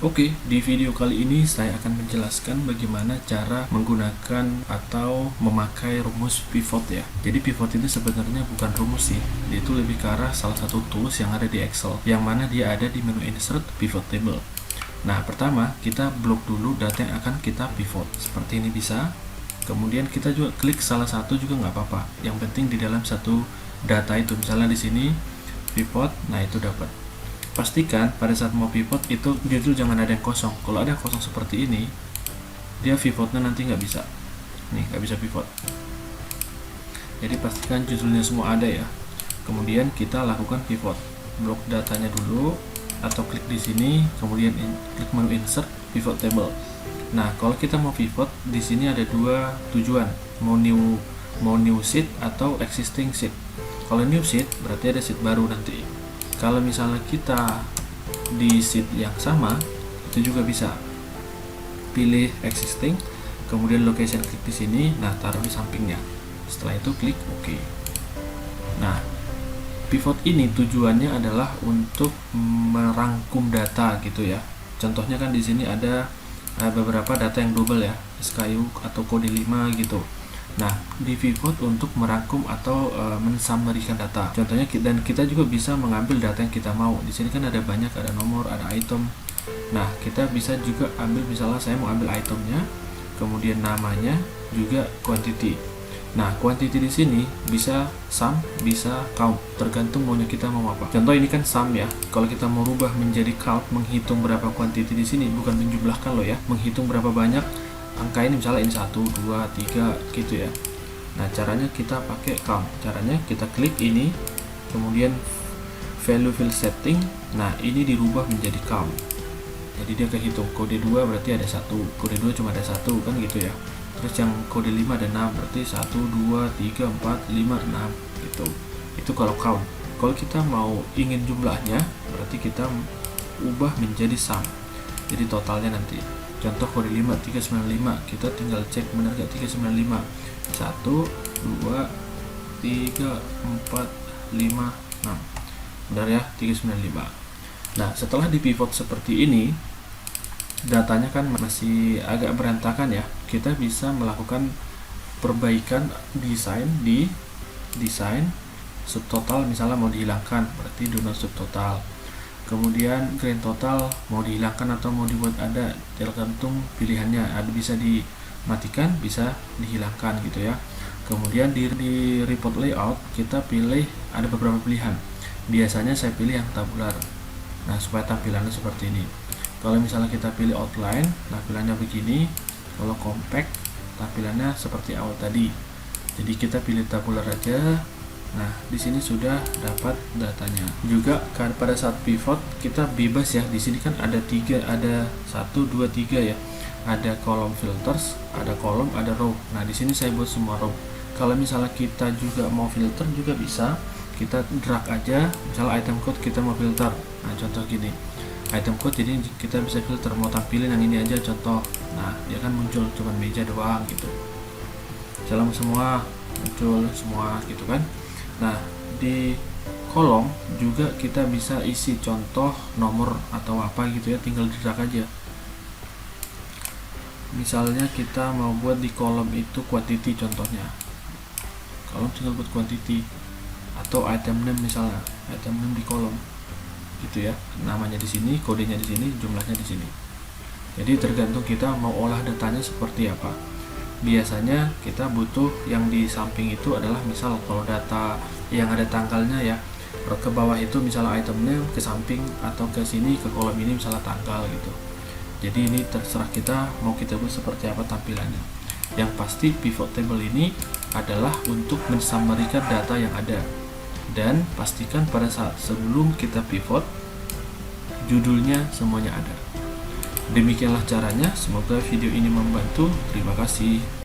Oke, di video kali ini saya akan menjelaskan bagaimana cara menggunakan atau memakai rumus pivot ya. Jadi pivot itu sebenarnya bukan rumus sih, dia itu lebih ke arah salah satu tools yang ada di Excel, yang mana dia ada di menu insert pivot table. Nah, pertama kita blok dulu data yang akan kita pivot. Seperti ini bisa. Kemudian kita juga klik salah satu juga nggak apa-apa. Yang penting di dalam satu data itu, misalnya di sini pivot, nah itu dapat. Pastikan pada saat mau pivot itu judul jangan ada yang kosong. Kalau ada kosong seperti ini, dia pivotnya nanti nggak bisa. Nih, nggak bisa pivot. Jadi pastikan judulnya semua ada ya. Kemudian kita lakukan pivot. Blok datanya dulu atau klik di sini, kemudian klik menu insert pivot table. Nah, kalau kita mau pivot, di sini ada dua tujuan, mau new sheet atau existing sheet. Kalau new sheet berarti ada sheet baru nanti. Kalau misalnya kita di sheet yang sama, itu juga bisa pilih existing, kemudian location klik di sini, nah taruh di sampingnya. Setelah itu klik OK. Nah, pivot ini tujuannya adalah untuk merangkum data gitu ya. Contohnya kan di sini ada beberapa data yang double ya, SKU atau kode 5 gitu. Nah, di pivot untuk merangkum atau mensummarikan data. Contohnya dan kita juga bisa mengambil data yang kita mau. Di sini kan ada banyak, ada nomor, ada item. Nah, kita bisa juga ambil, misalnya saya mau ambil itemnya, kemudian namanya, juga quantity. Nah, quantity di sini bisa sum, bisa count, tergantung maunya kita mau apa. Contoh ini kan sum ya. Kalau kita mau rubah menjadi count, menghitung berapa quantity di sini, bukan menjumlahkan loh ya, menghitung berapa banyak angka ini, misalnya ini 1, 2, 3 gitu ya. Nah, caranya kita pakai count. Caranya kita klik ini, kemudian value field setting. Nah, ini dirubah menjadi count. Jadi dia kehitung kode 2 berarti ada 1, kode 2 cuma ada 1 kan gitu ya. Terus yang kode 5 ada 6, berarti 1, 2, 3, 4, 5, 6 gitu. Itu kalau count. Kalau kita mau ingin jumlahnya, berarti kita ubah menjadi sum. Jadi totalnya nanti. Contoh kode 5 395, kita tinggal cek benar gak 395. 1 2 3 4 5 6. Benar ya, 395. Nah, setelah di pivot seperti ini, datanya kan masih agak berantakan ya. Kita bisa melakukan perbaikan desain di desain subtotal, misalnya mau dihilangkan, berarti do not subtotal. Kemudian grand total mau dihilangkan atau mau dibuat ada, tergantung pilihannya. Ada bisa dimatikan, bisa dihilangkan gitu ya. Kemudian di report layout kita pilih, ada beberapa pilihan. Biasanya saya pilih yang tabular. Nah, supaya tampilannya seperti ini. Kalau misalnya kita pilih outline, tampilannya begini. Kalau compact, tampilannya seperti awal tadi. Jadi kita pilih tabular aja. Nah, di sini sudah dapat datanya. Juga kan pada saat pivot kita bebas ya. Di sini kan ada 3, ada 1 2 3 ya. Ada kolom filters, ada kolom, ada row. Nah, di sini saya buat semua row. Kalau misalnya kita juga mau filter juga bisa. Kita drag aja, misalnya item code kita mau filter. Nah, contoh gini. Item code, jadi kita bisa filter, mau tampilin yang ini aja contoh. Nah, dia kan muncul cuman meja doang gitu. Salam semua, muncul semua gitu kan. Nah, di kolom juga kita bisa isi contoh nomor atau apa gitu ya, tinggal drag aja. Misalnya kita mau buat di kolom itu quantity contohnya. Kolom tinggal buat quantity atau item name, misalnya item name di kolom. Gitu ya. Namanya di sini, kodenya di sini, jumlahnya di sini. Jadi tergantung kita mau olah datanya seperti apa. Biasanya kita butuh yang di samping itu adalah, misal kalau data yang ada tanggalnya ya, ke bawah itu misalnya itemnya ke samping atau ke sini ke kolom ini misalnya tanggal gitu. Jadi ini terserah kita mau kita buat seperti apa tampilannya. Yang pasti pivot table ini adalah untuk mensummarikan data yang ada, dan pastikan pada saat sebelum kita pivot judulnya semuanya ada. Demikianlah caranya, semoga video ini membantu. Terima kasih.